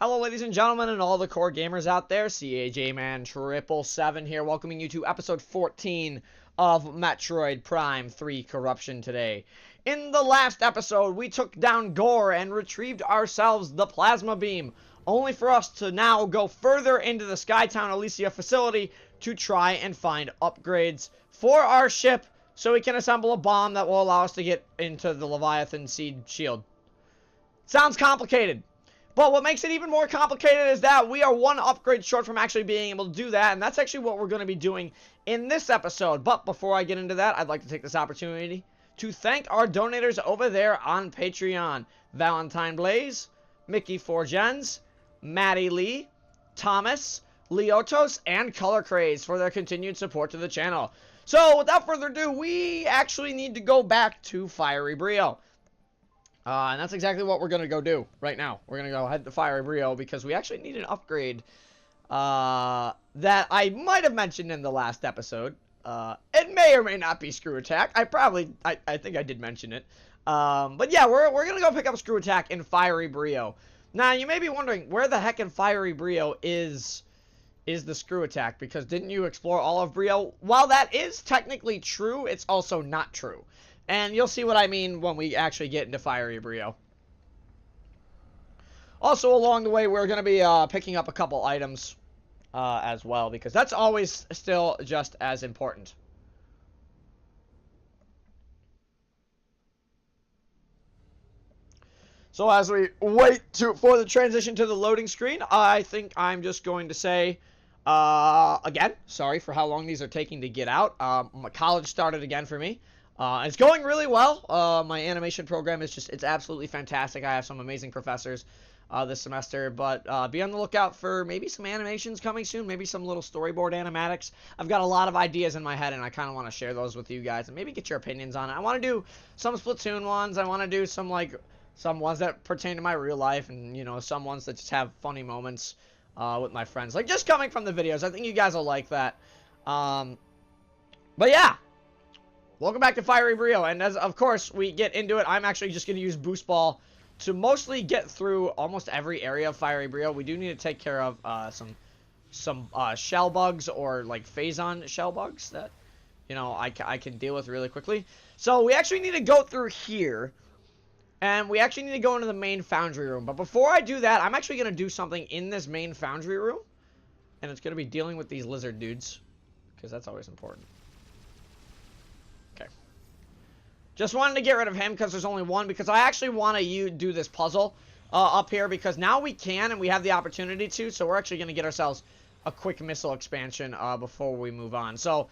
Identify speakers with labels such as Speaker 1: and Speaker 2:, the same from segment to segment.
Speaker 1: Hello, ladies and gentlemen, and all the core gamers out there. CAJman777 here, welcoming you to episode 14 of Metroid Prime 3 Corruption today. In the last episode, we took down Gore and retrieved ourselves the Plasma Beam, only for us to now go further into the Skytown Elysia facility to try and find upgrades for our ship so we can assemble a bomb that will allow us to get into the Leviathan Seed Shield. Sounds complicated. But what makes it even more complicated is that we are one upgrade short from actually being able to do that, and that's actually what we're going to be doing in this episode. But before I get into that, I'd like to take this opportunity to thank our donators over there on Patreon. Valentine Blaze, MickeyPhorGens, MaddiLeigh, Thomas, Liotos, and Color Craze for their continued support to the channel. So, without further ado, we actually need to go back to Fiery Brio. And that's exactly what we're going to go do right now. We're going to go head to Fiery Brio because we actually need an upgrade that I might have mentioned in the last episode. It may or may not be Screw Attack. I think I did mention it. But yeah, we're going to go pick up Screw Attack in Fiery Brio. Now, you may be wondering, where the heck in Fiery Brio is the Screw Attack? Because didn't you explore all of Brio? While that is technically true, it's also not true. And you'll see what I mean when we actually get into Fiery Brio. Also, along the way, we're going to be picking up a couple items as well, because that's always still just as important. So as we wait for the transition to the loading screen, I think I'm just going to say, again, sorry for how long these are taking to get out. My college started again for me. It's going really well. My animation program is it's absolutely fantastic. I have some amazing professors this semester, but be on the lookout for maybe some animations coming soon, maybe some little storyboard animatics. I've got a lot of ideas in my head, and I kind of want to share those with you guys and maybe get your opinions on it. I want to do some Splatoon ones. I want to do some ones that pertain to my real life, and some ones that just have funny moments with my friends, like just coming from the videos. I think you guys will like that. But yeah. Welcome back to Fiery Brio, and as of course we get into it, I'm actually just going to use Boost Ball to mostly get through almost every area of Fiery Brio. We do need to take care of some shell bugs, or like Phazon shell bugs that I can deal with really quickly. So we actually need to go through here, and we actually need to go into the main foundry room. But before I do that, I'm actually going to do something in this main foundry room, and it's going to be dealing with these lizard dudes, because that's always important. Just wanted to get rid of him because there's only one, because I actually want to do this puzzle up here, because now we can and we have the opportunity to, so we're actually going to get ourselves a quick missile expansion before we move on. So,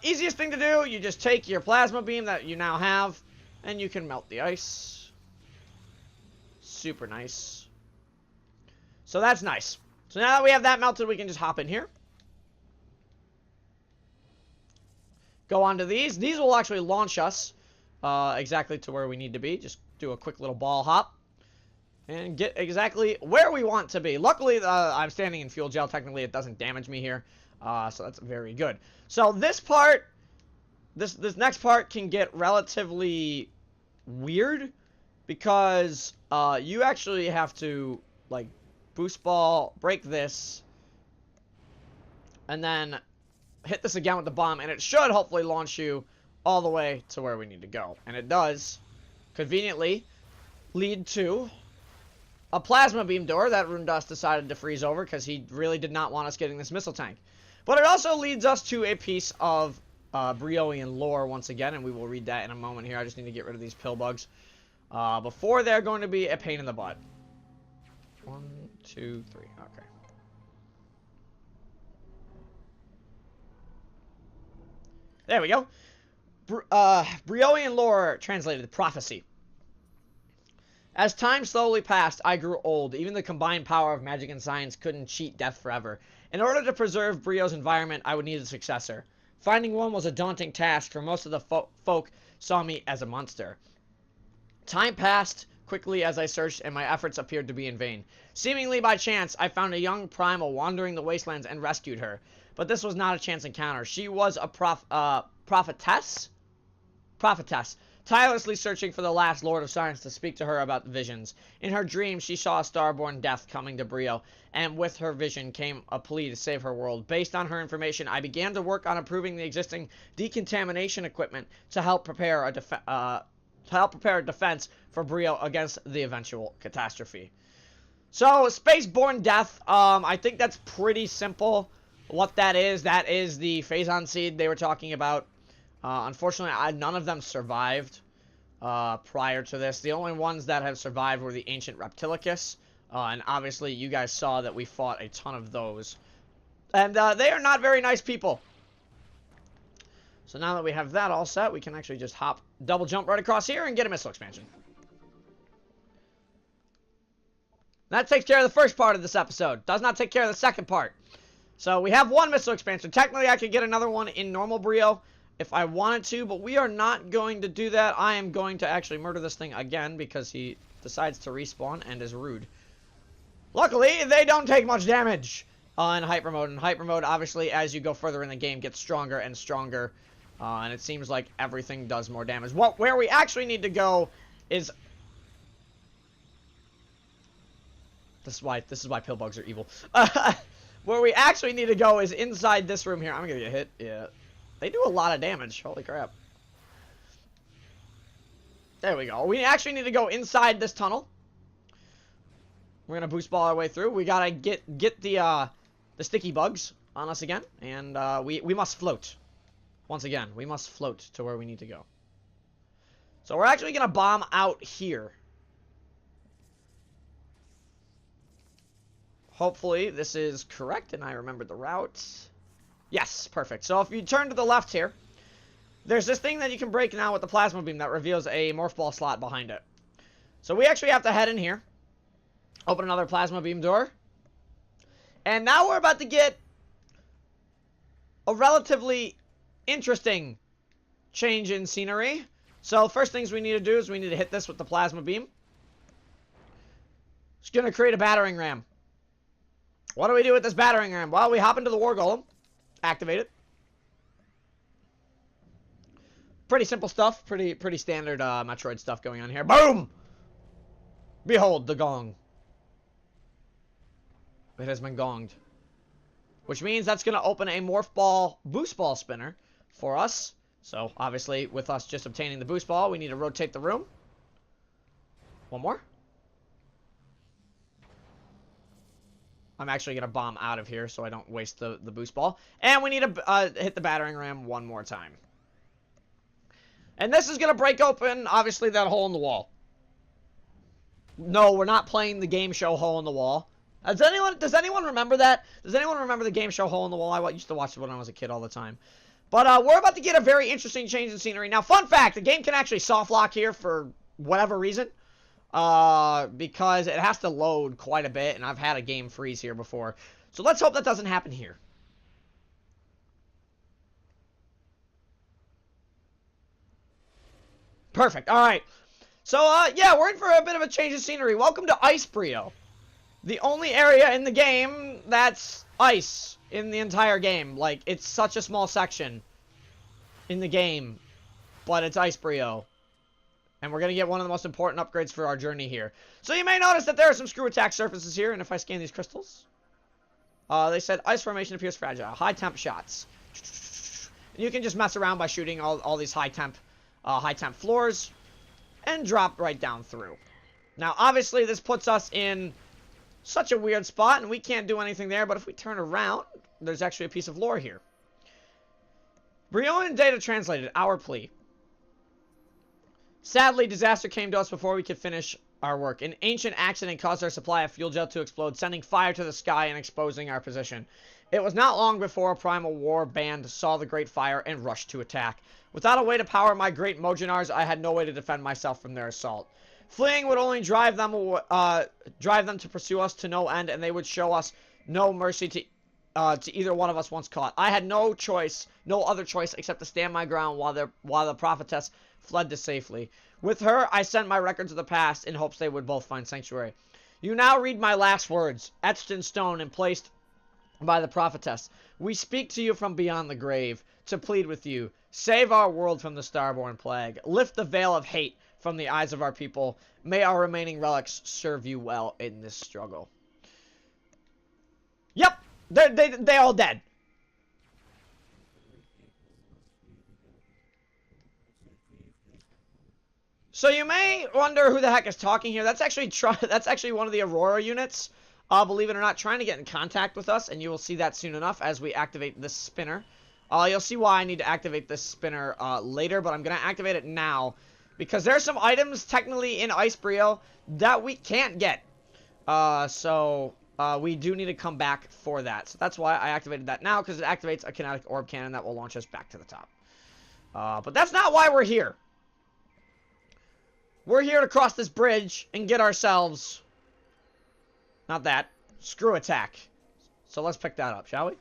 Speaker 1: easiest thing to do, you just take your plasma beam that you now have, and you can melt the ice. Super nice. So that's nice. So now that we have that melted, we can just hop in here. Go on to these. These will actually launch us exactly to where we need to be. Just do a quick little ball hop and get exactly where we want to be. Luckily, I'm standing in fuel gel. Technically, it doesn't damage me here, so that's very good. So this part, this next part can get relatively weird, because you actually have to like boost ball, break this, and then hit this again with the bomb, and it should hopefully launch you all the way to where we need to go. And it does conveniently lead to a plasma beam door that Rundas decided to freeze over because he really did not want us getting this missile tank. But it also leads us to a piece of Brioian lore once again, and we will read that in a moment here. I just need to get rid of these pill bugs before they're going to be a pain in the butt. 1, 2, 3. Okay. There we go. Brioian lore translated, prophecy. As time slowly passed, I grew old. Even the combined power of magic and science couldn't cheat death forever. In order to preserve Brio's environment, I would need a successor. Finding one was a daunting task, for most of the folk saw me as a monster. Time passed quickly as I searched, and my efforts appeared to be in vain. Seemingly by chance, I found a young primal wandering the wastelands and rescued her. But this was not a chance encounter. She was a prophetess? tirelessly searching for the last Lord of Science to speak to her about the visions. In her dreams, she saw a star-born death coming to Brio, and with her vision came a plea to save her world. Based on her information, I began to work on improving the existing decontamination equipment to help prepare a defense for Brio against the eventual catastrophe. So, space-born death, I think that's pretty simple. What that is the Phazon seed they were talking about. Unfortunately, none of them survived prior to this. The only ones that have survived were the ancient Reptilicus. And obviously, you guys saw that we fought a ton of those. And they are not very nice people. So now that we have that all set, we can actually just double jump right across here and get a missile expansion. That takes care of the first part of this episode. Does not take care of the second part. So we have one missile expansion. Technically, I could get another one in normal Brio if I wanted to, but we are not going to do that. I am going to actually murder this thing again because he decides to respawn and is rude. Luckily, they don't take much damage in Hypermode. And Hypermode, obviously, as you go further in the game, gets stronger and stronger. And it seems like everything does more damage. Where we actually need to go is... This is why pillbugs are evil. Where we actually need to go is inside this room here. I'm gonna get hit. Yeah. They do a lot of damage. Holy crap. There we go. We actually need to go inside this tunnel. We're gonna boost ball our way through. We gotta get the sticky bugs on us again. And we must float. Once again, we must float to where we need to go. So we're actually gonna bomb out here. Hopefully this is correct and I remembered the route. Yes, perfect. So if you turn to the left here, there's this thing that you can break now with the plasma beam that reveals a morph ball slot behind it. So we actually have to head in here, open another plasma beam door, and now we're about to get a relatively interesting change in scenery. So first things we need to do is we need to hit this with the plasma beam. It's going to create a battering ram. What do we do with this battering ram? Well, we hop into the War Golem. Activate it. Pretty simple stuff. Pretty standard Metroid stuff going on here. Boom! Behold the gong. It has been gonged. Which means that's going to open a morph ball boost ball spinner for us. So, obviously, with us just obtaining the boost ball, we need to rotate the room. One more. I'm actually going to bomb out of here so I don't waste the boost ball. And we need to hit the battering ram one more time. And this is going to break open, obviously, that hole in the wall. No, we're not playing the game show Hole in the Wall. Does anyone remember that? Does anyone remember the game show Hole in the Wall? I used to watch it when I was a kid all the time. But we're about to get a very interesting change in scenery. Now, fun fact, the game can actually soft lock here for whatever reason. Because it has to load quite a bit, and I've had a game freeze here before. So let's hope that doesn't happen here. Perfect. All right. So, yeah, we're in for a bit of a change of scenery. Welcome to Ice Brio. The only area in the game that's ice in the entire game. Like, it's such a small section in the game, but it's Ice Brio. And we're going to get one of the most important upgrades for our journey here. So you may notice that there are some screw attack surfaces here. And if I scan these crystals, they said ice formation appears fragile. High temp shots. And you can just mess around by shooting all these high temp floors. And drop right down through. Now, obviously, this puts us in such a weird spot. And we can't do anything there. But if we turn around, there's actually a piece of lore here. Brioan data translated. Our plea. Sadly, disaster came to us before we could finish our work. An ancient accident caused our supply of fuel gel to explode, sending fire to the sky and exposing our position. It was not long before a primal war band saw the great fire and rushed to attack. Without a way to power my great Mojanars, I had no way to defend myself from their assault. Fleeing would only drive them to pursue us to no end, and they would show us no mercy to either one of us once caught. I had no other choice except to stand my ground while the prophetess fled to safely. With her, I sent my records of the past in hopes they would both find sanctuary. You now read my last words, etched in stone and placed by the prophetess. We speak to you from beyond the grave to plead with you. Save our world from the starborn plague. Lift the veil of hate from the eyes of our people. May our remaining relics serve you well in this struggle. Yep, they all dead. So you may wonder who the heck is talking here. That's actually one of the Aurora units. Believe it or not, trying to get in contact with us, and you will see that soon enough as we activate this spinner. You'll see why I need to activate this spinner later, but I'm going to activate it now because there's some items technically in Ice Brio that we can't get. So we do need to come back for that. So that's why I activated that now, because it activates a kinetic orb cannon that will launch us back to the top. But that's not why we're here. We're here to cross this bridge and get ourselves... Not that. Screw attack. So let's pick that up, shall we?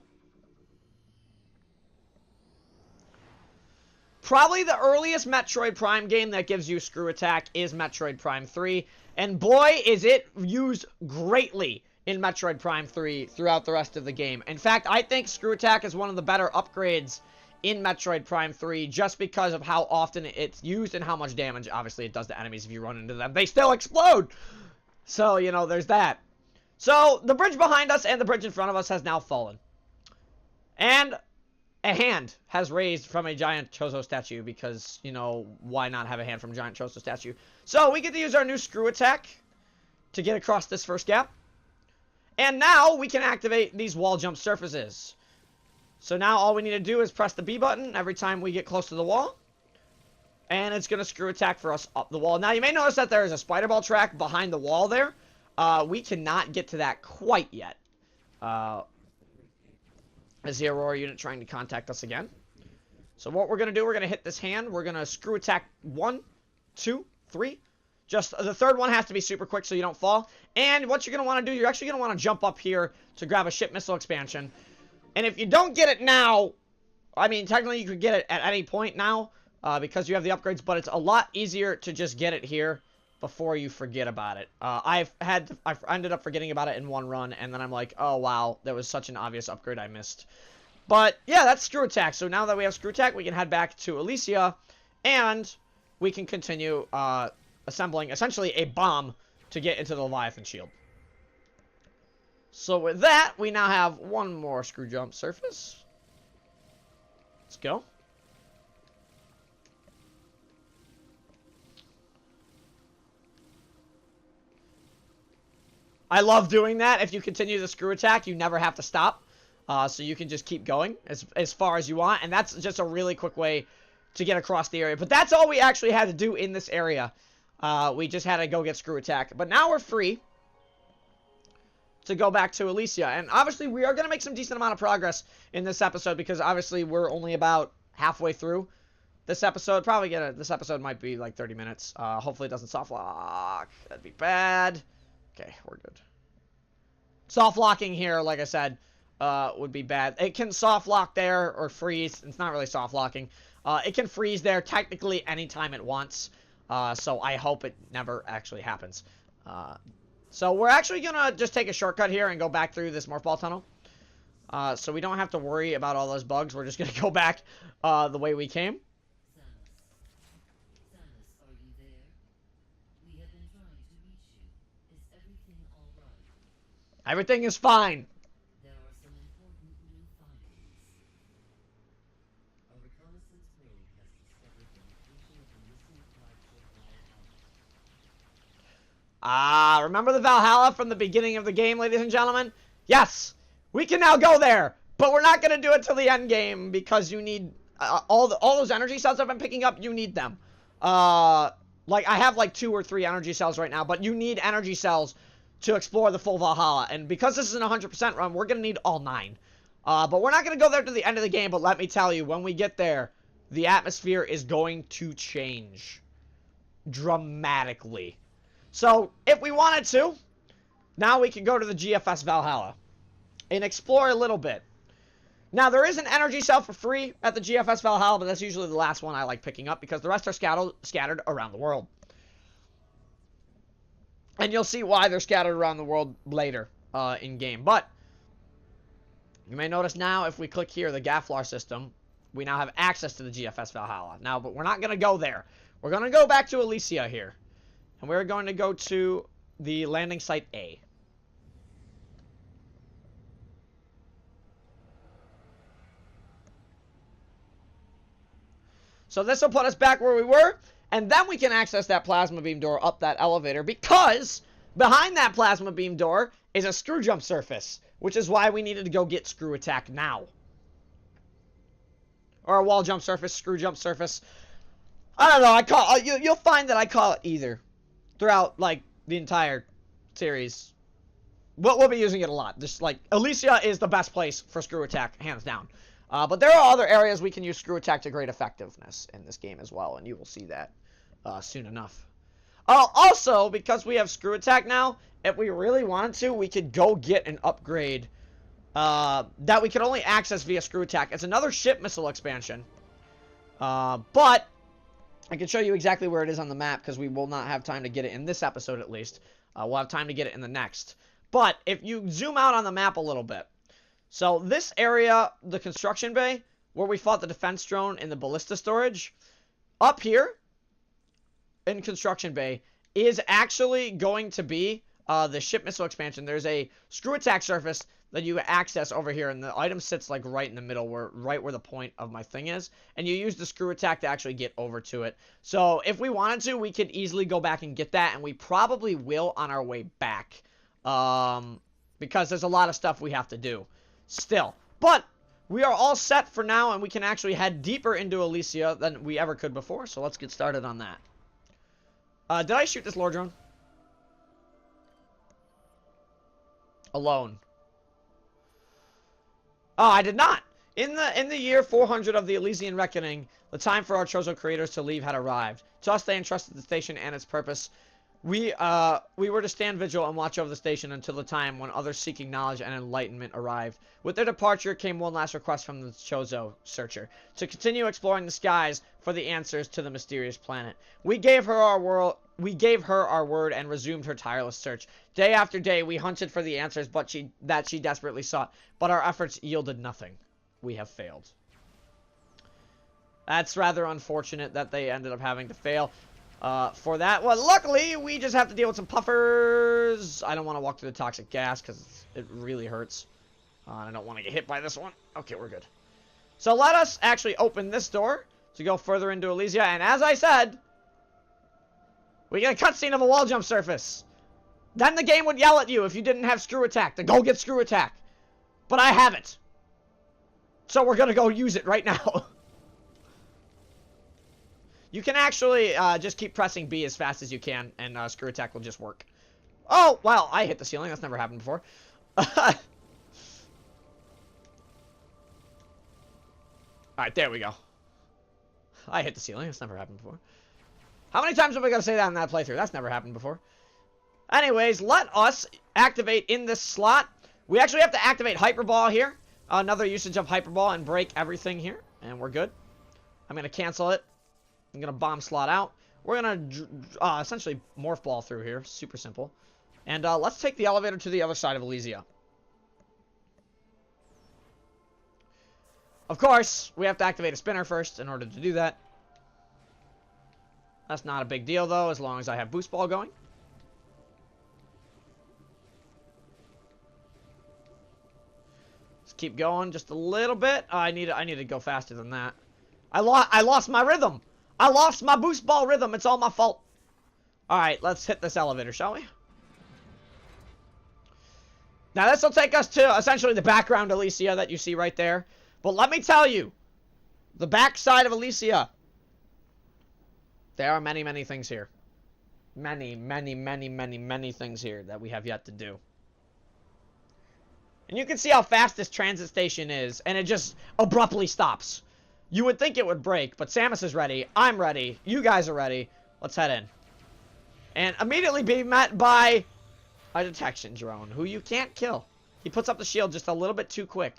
Speaker 1: Probably the earliest Metroid Prime game that gives you screw attack is Metroid Prime 3. And boy, is it used greatly in Metroid Prime 3 throughout the rest of the game. In fact, I think screw attack is one of the better upgrades in Metroid Prime 3 just because of how often it's used and how much damage, obviously, it does to enemies if you run into them. They still explode! So, you know, there's that. So, the bridge behind us and the bridge in front of us has now fallen. And a hand has raised from a giant Chozo statue because, you know, why not have a hand from a giant Chozo statue? So, we get to use our new screw attack to get across this first gap. And now we can activate these wall jump surfaces. So now all we need to do is press the B button every time we get close to the wall. And it's going to screw attack for us up the wall. Now you may notice that there is a spider ball track behind the wall there. We cannot get to that quite yet. Is the Aurora unit trying to contact us again? So what we're going to do, we're going to hit this hand. We're going to screw attack 1, 2, 3. Just the third one has to be super quick so you don't fall. And what you're going to want to do, you're actually going to want to jump up here to grab a ship missile expansion. And if you don't get it now, I mean, technically you could get it at any point now because you have the upgrades, but it's a lot easier to just get it here before you forget about it. I ended up forgetting about it in one run, and then I'm like, oh wow, that was such an obvious upgrade I missed. But yeah, that's screw attack. So now that we have screw attack, we can head back to Elysia, and we can continue assembling essentially a bomb to get into the Leviathan shield. So with that, we now have one more screw jump surface. Let's go. I love doing that. If you continue the screw attack, you never have to stop. So you can just keep going as far as you want. And that's just a really quick way to get across the area. But that's all we actually had to do in this area. We just had to go get screw attack. But now we're free to go back to Elysia. And obviously, we are going to make some decent amount of progress in this episode because obviously we're only about halfway through this episode. This episode might be like 30 minutes. Hopefully it doesn't soft lock. That'd be bad. Okay, we're good. Soft locking here, like I said, would be bad. It can soft lock there or freeze. It's not really soft locking. It can freeze there technically anytime it wants. So I hope it never actually happens. So we're actually going to just take a shortcut here and go back through this morph ball tunnel. So we don't have to worry about all those bugs. We're just going to go back the way we came. Everything is fine.
Speaker 2: There are some important new findings. A reconnaissance probe has discovered the location of the missing flagship Valhalla.
Speaker 1: Remember the Valhalla from the beginning of the game, ladies and gentlemen? Yes! We can now go there! But we're not going to do it till the end game because you need... all those energy cells I've been picking up, you need them. Like, I have like 2 or 3 energy cells right now, but you need energy cells to explore the full Valhalla. And because this is an 100% run, we're going to need all 9. But we're not going to go there to the end of the game, but let me tell you, when we get there, the atmosphere is going to change dramatically. So, if we wanted to, now we can go to the GFS Valhalla and explore a little bit. Now, there is an energy cell for free at the GFS Valhalla, but that's usually the last one I like picking up because the rest are scattered around the world. And you'll see why they're scattered around the world later in game. But You may notice now, if we click here, the Gafflar system, we now have access to the GFS Valhalla. Now, but we're not going to go there. We're going to go back to Elysia here. And we're going to go to the landing site A. So this will put us back where we were, and then we can access that plasma beam door up that elevator, because behind that plasma beam door is a screw jump surface, which is why we needed to go get screw attack now. Or a wall jump surface, screw jump surface. I don't know, you'll find that I call it either throughout, like, the entire series. We'll be using it a lot. Just, like, Elysia is the best place for screw attack, hands down. But there are other areas we can use screw attack to great effectiveness in this game as well, and you will see that soon enough. Also, because we have screw attack now, if we really wanted to, we could go get an upgrade that we could only access via screw attack. It's another ship missile expansion, but I can show you exactly where it is on the map, because we will not have time to get it in this episode at least. We'll have time to get it in the next. But if you zoom out on the map a little bit, so this area, the construction bay, where we fought the defense drone in the ballista storage, up here in construction bay is actually going to be the ship missile expansion. There's a screw attack surface that you access over here, and the item sits like right in the middle, right where the point of my thing is, and you use the screw attack to actually get over to it. So if we wanted to, we could easily go back and get that, and we probably will on our way back, because there's a lot of stuff we have to do still. But we are all set for now, and we can actually head deeper into Elysia than we ever could before, so let's get started on that. Did I shoot this lore drone? Alone. Oh, I did not. In the year 400 of the Elysian Reckoning, the time for our Chozo creators to leave had arrived. To us, they entrusted the station and its purpose. We were to stand vigil and watch over the station until the time when others seeking knowledge and enlightenment arrived. With their departure came one last request from the Chozo searcher, to continue exploring the skies for the answers to the mysterious planet. We gave her our word and resumed her tireless search. Day after day, we hunted for the answers that she desperately sought, but our efforts yielded nothing. We have failed. That's rather unfortunate that they ended up having to fail. For that, well, luckily, we just have to deal with some puffers. I don't want to walk through the toxic gas, because it really hurts. I don't want to get hit by this one. Okay, we're good. So let us actually open this door to go further into Elysia, and as I said, we get a cutscene of a wall jump surface. Then the game would yell at you if you didn't have screw attack, to go get screw attack. But I have it. So we're gonna go use it right now. You can actually just keep pressing B as fast as you can, and screw attack will just work. Oh, well, I hit the ceiling. That's never happened before. Alright, there we go. I hit the ceiling. That's never happened before. How many times have we got to say that in that playthrough? That's never happened before. Anyways, let us activate in this slot. We actually have to activate Hyperball here. Another usage of Hyperball and break everything here. And we're good. I'm going to cancel it. I'm going to bomb slot out. We're going to essentially morph ball through here. Super simple. And let's take the elevator to the other side of Elysia. Of course, we have to activate a spinner first in order to do that. That's not a big deal, though, as long as I have boost ball going. Let's keep going just a little bit. I need to go faster than that. I lost my rhythm. I lost my boost ball rhythm. It's all my fault. Alright, let's hit this elevator, shall we? Now, this will take us to, essentially, the background Elysia that you see right there. But let me tell you, the backside of Elysia, there are many, many things here. Many, many, many, many, many things here that we have yet to do. And you can see how fast this transit station is, and it just abruptly stops. You would think it would break, but Samus is ready. I'm ready. You guys are ready. Let's head in. And immediately be met by a detection drone, who you can't kill. He puts up the shield just a little bit too quick,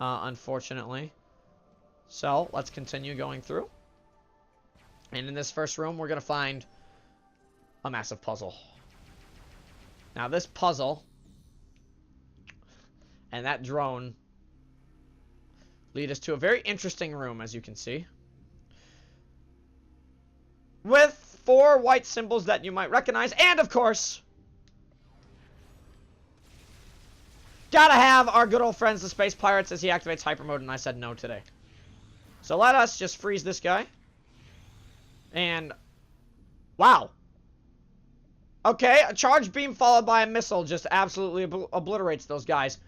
Speaker 1: unfortunately. So, let's continue going through. And in this first room, we're going to find a massive puzzle. Now, this puzzle and that drone lead us to a very interesting room, as you can see. With 4 white symbols that you might recognize, and of course, gotta have our good old friends, the Space Pirates, as he activates hyper mode, and I said no today. So let us just freeze this guy. And, wow. Okay, a charge beam followed by a missile just absolutely obliterates those guys.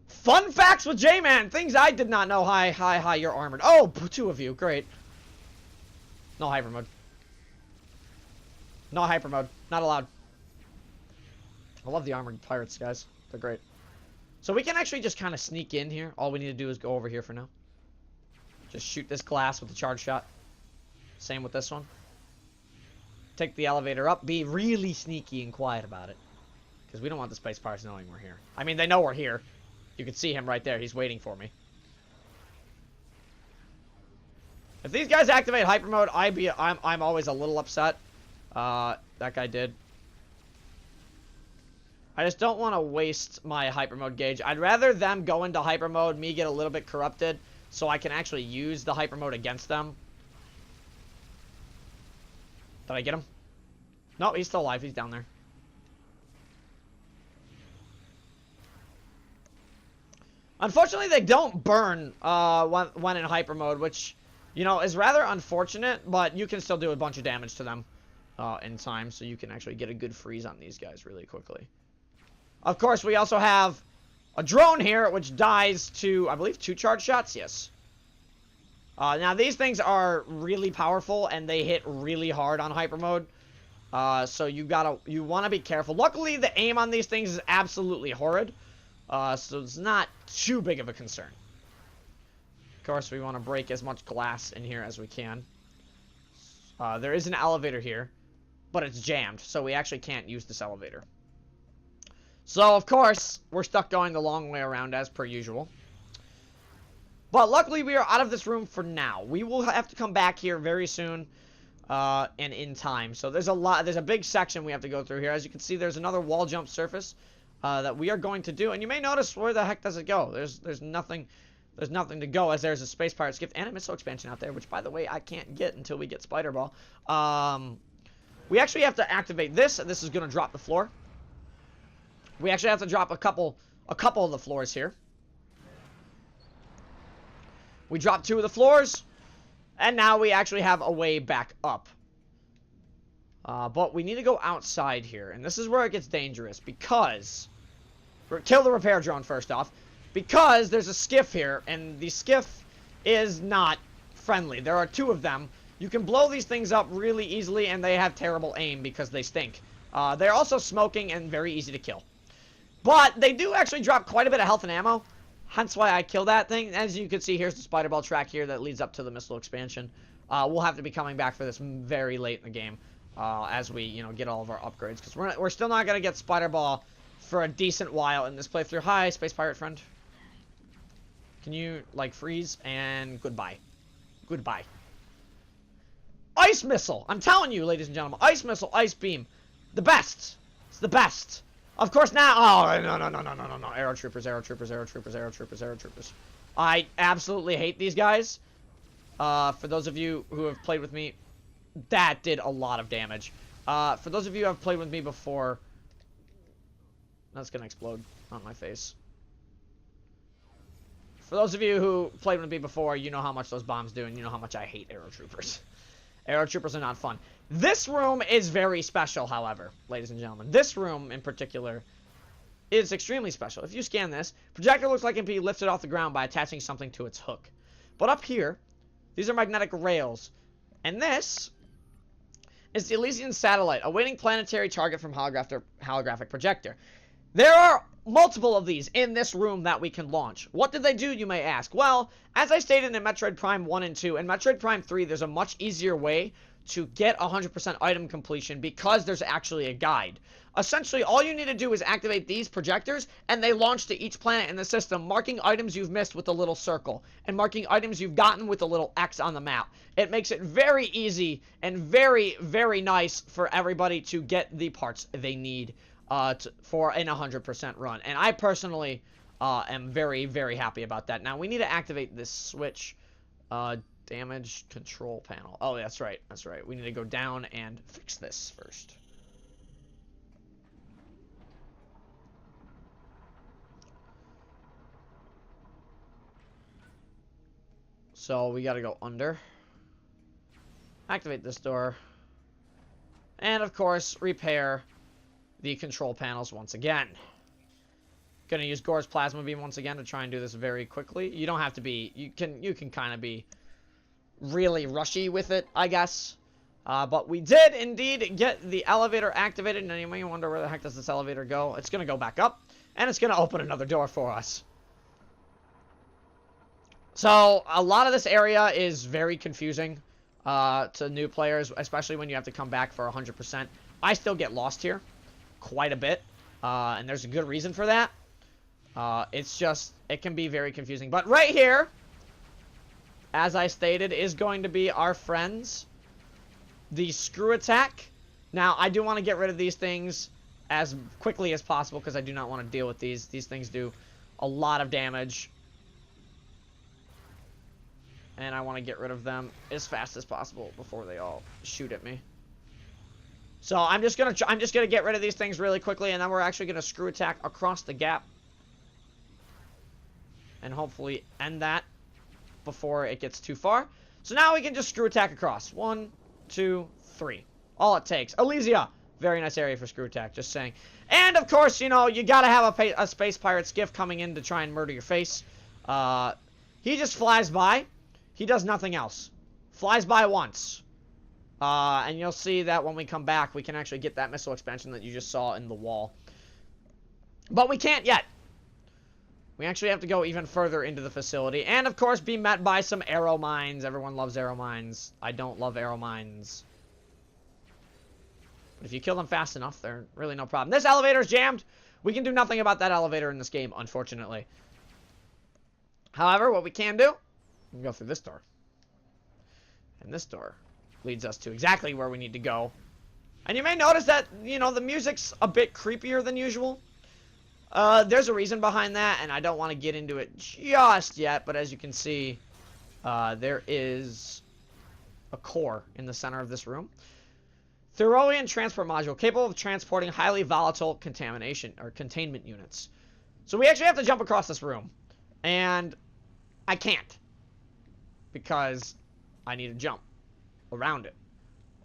Speaker 1: Fun facts with J-Man, things I did not know. Hi, you're armored. Oh, 2 of you, great. No hyper mode. No hyper mode, not allowed. I love the armored pirates, guys. They're great. So we can actually just kind of sneak in here. All we need to do is go over here for now. Just shoot this glass with the charge shot. Same with this one. Take the elevator up. Be really sneaky and quiet about it. Because we don't want the Space Pirates knowing we're here. I mean, they know we're here. You can see him right there. He's waiting for me. If these guys activate hyper mode, I'm always a little upset. That guy did. I just don't want to waste my hyper mode gauge. I'd rather them go into hyper mode, me get a little bit corrupted, so I can actually use the hyper mode against them. Did I get him? No, he's still alive. He's down there. Unfortunately, they don't burn when in hyper mode, which, you know, is rather unfortunate, but you can still do a bunch of damage to them in time, so you can actually get a good freeze on these guys really quickly. Of course, we also have a drone here, which dies to, I believe, 2 charge shots. Yes. Now, these things are really powerful, and they hit really hard on hyper mode. So you want to be careful. Luckily, the aim on these things is absolutely horrid. So it's not too big of a concern. Of course, we want to break as much glass in here as we can. There is an elevator here, but it's jammed, so we actually can't use this elevator. So, of course, we're stuck going the long way around as per usual. But luckily, we are out of this room for now. We will have to come back here very soon and in time. So there's a big section we have to go through here. As you can see, there's another wall jump surface that we are going to do. And you may notice, where the heck does it go? There's nothing to go, as there's a Space Pirates gift and a missile expansion out there, which, by the way, I can't get until we get Spider Ball. We actually have to activate this, and this is going to drop the floor. We actually have to drop a couple of the floors here. We dropped 2 of the floors, and now we actually have a way back up. But we need to go outside here, and this is where it gets dangerous, because... Kill the repair drone first off. Because there's a skiff here, and the skiff is not friendly. There are 2 of them. You can blow these things up really easily, and they have terrible aim because they stink. They're also smoking and very easy to kill. But they do actually drop quite a bit of health and ammo. Hence why I killed that thing. As you can see, here's the Spider Ball track here that leads up to the missile expansion. We'll have to be coming back for this very late in the game. As we, you know, get all of our upgrades. Because we're still not going to get Spider Ball for a decent while in this playthrough. Hi, Space Pirate friend. Can you, like, freeze? And goodbye. Goodbye. Ice Missile! I'm telling you, ladies and gentlemen. Ice Missile, Ice Beam. The best. It's the best. Of course now... Oh, no. Arrow Troopers, Arrow Troopers, Arrow Troopers, Arrow Troopers, Arrow Troopers. I absolutely hate these guys. For those of you who have played with me, that did a lot of damage. For those of you who have played with me before... That's gonna explode on my face. For those of you who played with me before, you know how much those bombs do, and you know how much I hate Arrow Troopers. Arrow Troopers are not fun. This room is very special, however, ladies and gentlemen. This room, in particular, is extremely special. If you scan this, projector looks like it can be lifted off the ground by attaching something to its hook. But up here, these are magnetic rails. And this is the Elysian satellite, awaiting planetary target from holographic projector. There are multiple of these in this room that we can launch. What did they do, you may ask? Well, as I stated in Metroid Prime 1 and 2, in Metroid Prime 3, there's a much easier way to get 100% item completion because there's actually a guide. Essentially, all you need to do is activate these projectors, and they launch to each planet in the system, marking items you've missed with a little circle, and marking items you've gotten with a little X on the map. It makes it very easy and very, very nice for everybody to get the parts they need for an 100% run. And I personally am very, very happy about that. Now, we need to activate this switch. Damage control panel. Oh, that's right. That's right. We need to go down and fix this first. So we got to go under. Activate this door. And, of course, repair the control panels once again. Gonna use Gore's Plasma Beam once again to try and do this very quickly. You don't have to be... You can kind of be really rushy with it, I guess. But we did, indeed, get the elevator activated. And you may wonder, where the heck does this elevator go? It's gonna go back up. And it's gonna open another door for us. So, a lot of this area is very confusing to new players, especially when you have to come back for 100%. I still get lost here quite a bit, and there's a good reason for that. It's just, it can be very confusing. But right here, as I stated, is going to be our friends, the screw attack. Now, I do want to get rid of these things as quickly as possible because I do not want to deal with these. These things do a lot of damage. And I want to get rid of them as fast as possible before they all shoot at me. So I'm just gonna get rid of these things really quickly, and then we're actually gonna screw attack across the gap, and hopefully end that before it gets too far. So now we can just screw attack across. 1, 2, 3. All it takes. Elysia, very nice area for screw attack. Just saying. And of course, you know, you gotta have a space pirate skiff coming in to try and murder your face. He just flies by. He does nothing else. Flies by once. And you'll see that when we come back, we can actually get that missile expansion that you just saw in the wall. But we can't yet. We actually have to go even further into the facility. And, of course, be met by some arrow mines. Everyone loves arrow mines. I don't love arrow mines. But if you kill them fast enough, they're really no problem. This elevator's jammed. We can do nothing about that elevator in this game, unfortunately. However, what we can do, we can go through this door. And this door leads us to exactly where we need to go. And you may notice that, you know, the music's a bit creepier than usual. There's a reason behind that, and I don't want to get into it just yet, but as you can see, there is a core in the center of this room. Thurian transport module, capable of transporting highly volatile contamination, or containment units. So we actually have to jump across this room. And I can't. Because I need to jump around it.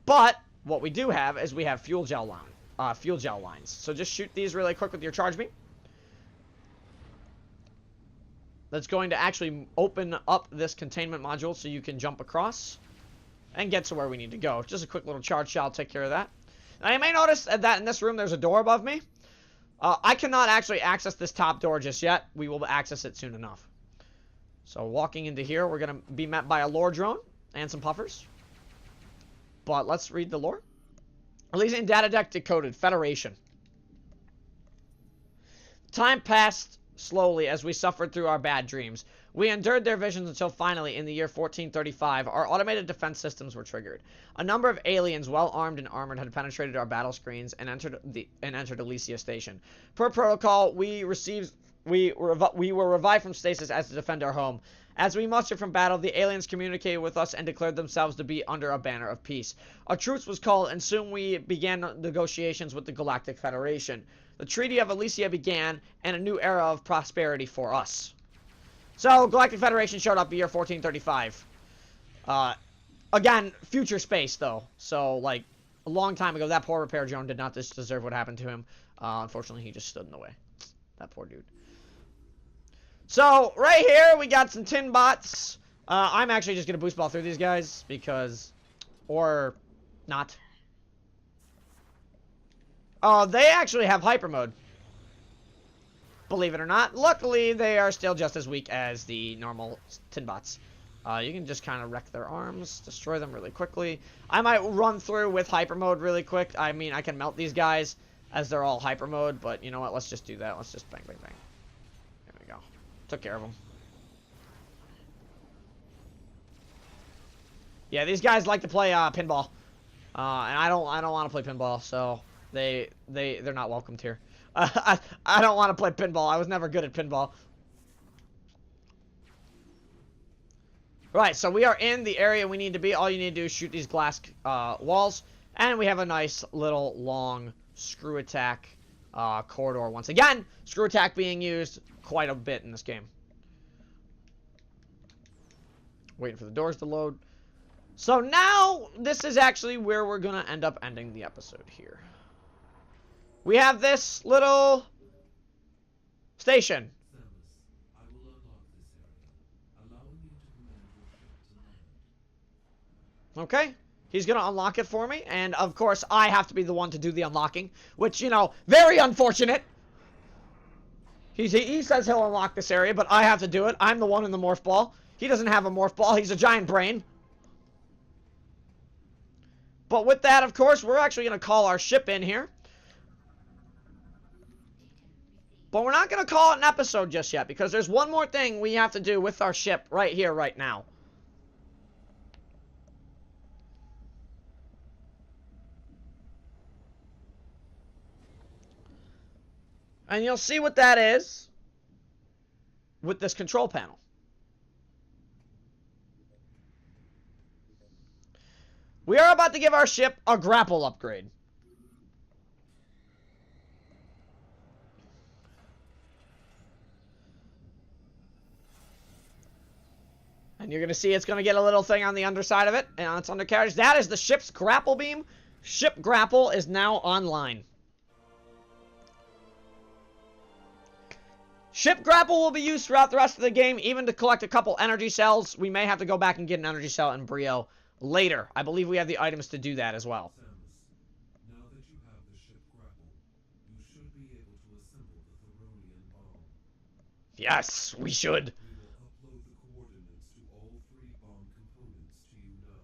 Speaker 1: But what we do have is we have fuel gel lines. So just shoot these really quick with your charge beam. That's going to actually open up this containment module so you can jump across and get to where we need to go. Just a quick little charge shot will take care of that. Now you may notice that in this room there's a door above me. I cannot actually access this top door just yet. We will access it soon enough. So walking into here, we're going to be met by a lore drone and some puffers. But let's read the lore. Elysian data deck decoded. Federation. Time passed slowly as we suffered through our bad dreams. We endured their visions until finally, in the year 1435, our automated defense systems were triggered. A number of aliens, well armed and armored, had penetrated our battle screens and entered Elysia Station. Per protocol, we were revived from stasis as to defend our home. As we mustered from battle, the aliens communicated with us and declared themselves to be under a banner of peace. A truce was called, and soon we began negotiations with the Galactic Federation. The Treaty of Elysia began, and a new era of prosperity for us. So, Galactic Federation showed up in year 1435. Again, future space, though. So, like, a long time ago, that poor repair drone did not deserve what happened to him. Unfortunately, he just stood in the way. That poor dude. So, right here, we got some tin bots. I'm actually just going to boost ball through these guys, because... Or... not. They actually have Hypermode. Believe it or not. Luckily, they are still just as weak as the normal tin bots. You can just kind of wreck their arms, destroy them really quickly. I might run through with Hypermode really quick. I mean, I can melt these guys as they're all Hypermode, but you know what? Let's just do that. Let's just bang, bang, bang. There we go. Took care of them. Yeah, these guys like to play pinball, and I don't want to play pinball, so they're not welcomed here. I don't want to play pinball. I was never good at pinball. Right, so we are in the area we need to be. All you need to do is shoot these glass walls. And we have a nice little long screw attack corridor once again. Screw attack being used quite a bit in this game. Waiting for the doors to load. So now, this is actually where we're going to end up ending the episode here. We have this little station.
Speaker 2: Samus, I will unlock this area, allowing you to command your ship to land.
Speaker 1: Okay? He's going to unlock it for me. And, of course, I have to be the one to do the unlocking. Which, you know, very unfortunate. He says he'll unlock this area, but I have to do it. I'm the one in the morph ball. He doesn't have a morph ball. He's a giant brain. But with that, of course, we're actually going to call our ship in here. But we're not going to call it an episode just yet, because there's one more thing we have to do with our ship right here, right now. And you'll see what that is with this control panel. We are about to give our ship a grapple upgrade. And you're going to see it's going to get a little thing on the underside of it, and on its undercarriage. That is the ship's grapple beam. Ship grapple is now online. Ship grapple will be used throughout the rest of the game, even to collect a couple energy cells. We may have to go back and get an energy cell in Brio later. I believe we have the items to do that as well.
Speaker 2: Samus, now that you have the ship grapple, you should be able to assemble the Theronian bomb.
Speaker 1: Yes, we should.
Speaker 2: We will upload the coordinates to all 3 bomb components to you now.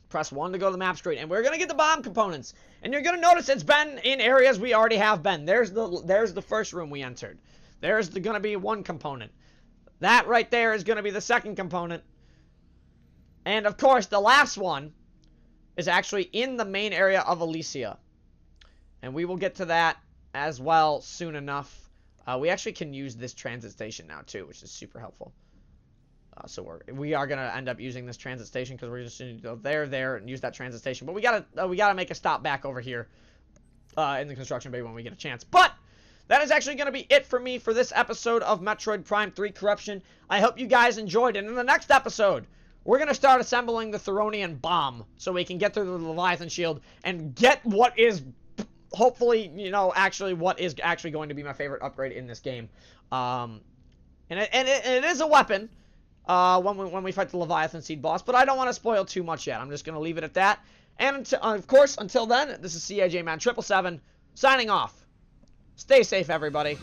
Speaker 1: Press 1 to go to the map screen, and we're going to get the bomb components. And you're going to notice it's been in areas we already have been. There's the first room we entered. There's going to be one component. That right there is going to be the second component. And, of course, the last one is actually in the main area of Elysia. And we will get to that as well soon enough. We actually can use this transit station now, too, which is super helpful. So we are going to end up using this transit station because we're just going to go there, and use that transit station. But we gotta make a stop back over here in the construction bay when we get a chance. But that is actually going to be it for me for this episode of Metroid Prime 3 Corruption. I hope you guys enjoyed it. And in the next episode, we're going to start assembling the Theronian bomb so we can get through the Leviathan shield and get what is, hopefully, you know, actually what is actually going to be my favorite upgrade in this game. And it is a weapon when we fight the Leviathan Seed boss, but I don't want to spoil too much yet. I'm just going to leave it at that. And, of course, until then, this is CAJ Man 777 signing off. Stay safe, everybody.